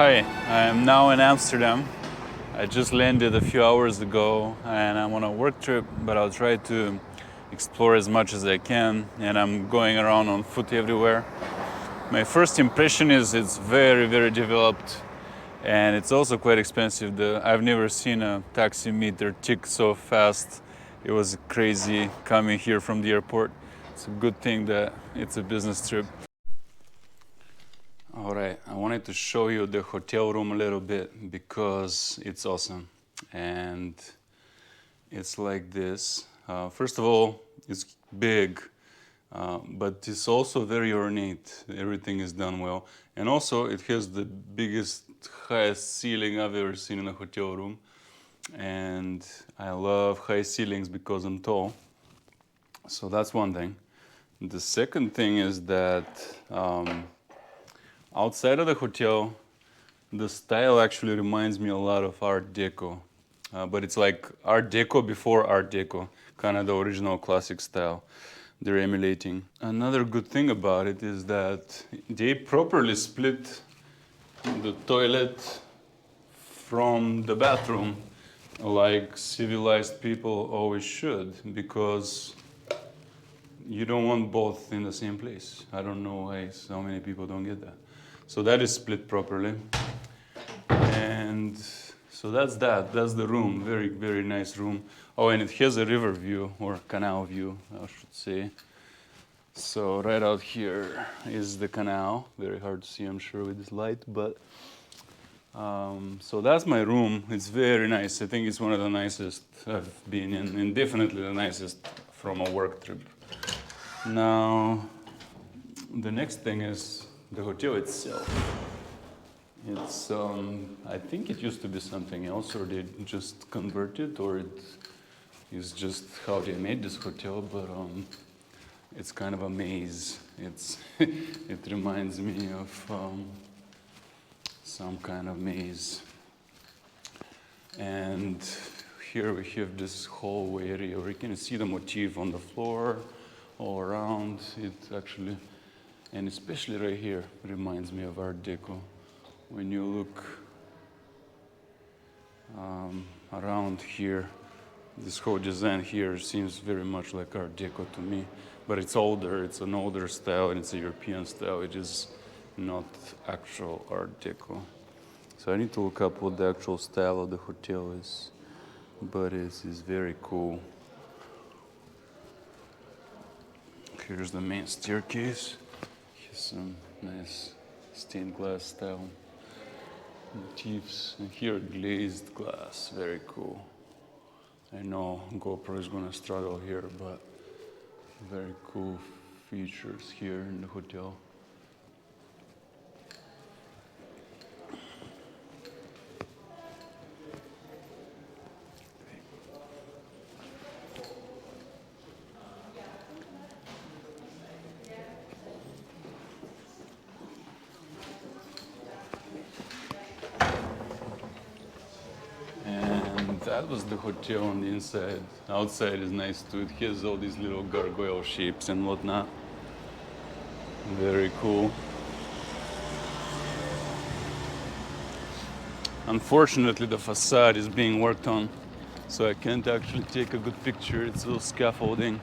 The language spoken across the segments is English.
Hi, I'm now in Amsterdam. I just landed a few hours ago and I'm on a work trip, but I'll try to explore as much as I can, and I'm going around on foot everywhere. My first impression is it's very developed, and it's also quite expensive. I've never seen a taximeter tick so fast. It was crazy coming here from the airport. It's a good thing that it's a business trip. All right, I wanted to show you the hotel room a little bit because it's awesome. And it's like this. First of all, it's big, but it's also very ornate. Everything is done well. And also, it has the biggest, highest ceiling I've ever seen in a hotel room. And I love high ceilings because I'm tall. So that's one thing. The second thing is that outside of the hotel, the style actually reminds me a lot of Art Deco. But it's like Art Deco before Art Deco, kind of the original classic style they're emulating. Another good thing about it is that they properly split the toilet from the bathroom, like civilized people always should, because you don't want both in the same place. I don't know why so many people don't get that. So that is split properly. And so that's that. That's the room. Very nice room. Oh, and it has a river view, or canal view, I should say. So right out here is the canal. Very hard to see, I'm sure, with this light, but so that's my room. It's very nice. I think it's one of the nicest I've been in, and definitely the nicest from a work trip. Now, the next thing is the hotel itself. It's, I think it used to be something else, or they just converted, or it is just how they made this hotel, but it's kind of a maze. It reminds me of some kind of maze. And here we have this hallway area where you can see the motif on the floor, all around. It actually, and especially right here, reminds me of Art Deco. When you look around here, this whole design here seems very much like Art Deco to me, but it's older. It's an older style, and it's a European style. It is not actual Art Deco. So I need to look up what the actual style of the hotel is, but it is very cool. Here's the main staircase. Here's some nice stained glass style motifs, and here glazed glass. Very cool. I know GoPro is gonna struggle here, but very cool features here in the hotel. That was the hotel on the inside. Outside is nice too. It has all these little gargoyle shapes and whatnot. Very cool. Unfortunately, the facade is being worked on, so I can't actually take a good picture. It's all scaffolding.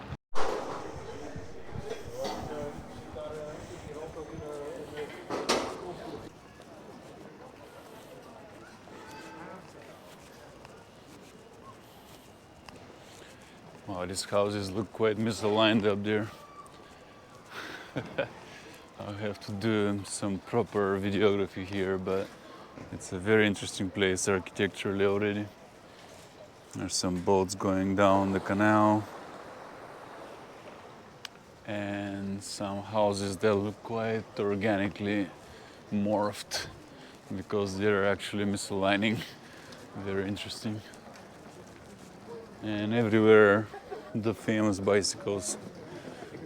Wow, these houses look quite misaligned up there. I'll have to do some proper videography here, but it's a very interesting place architecturally already. There's some boats going down the canal, and some houses that look quite organically morphed because they're actually misaligning. Very interesting. And everywhere the famous bicycles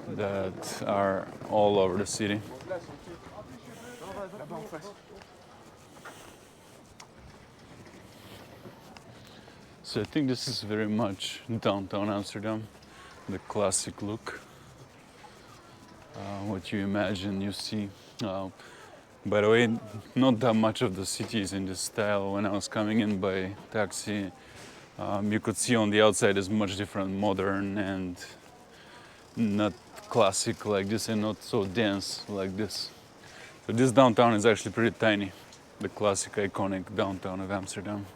that are all over the city. So I think this is very much downtown Amsterdam, the classic look. What you imagine you see. By the way, not that much of the city is in this style. When I was coming in by taxi, you could see on the outside is much different, modern and not classic like this and not so dense like this. So this downtown is actually pretty tiny, the classic iconic downtown of Amsterdam.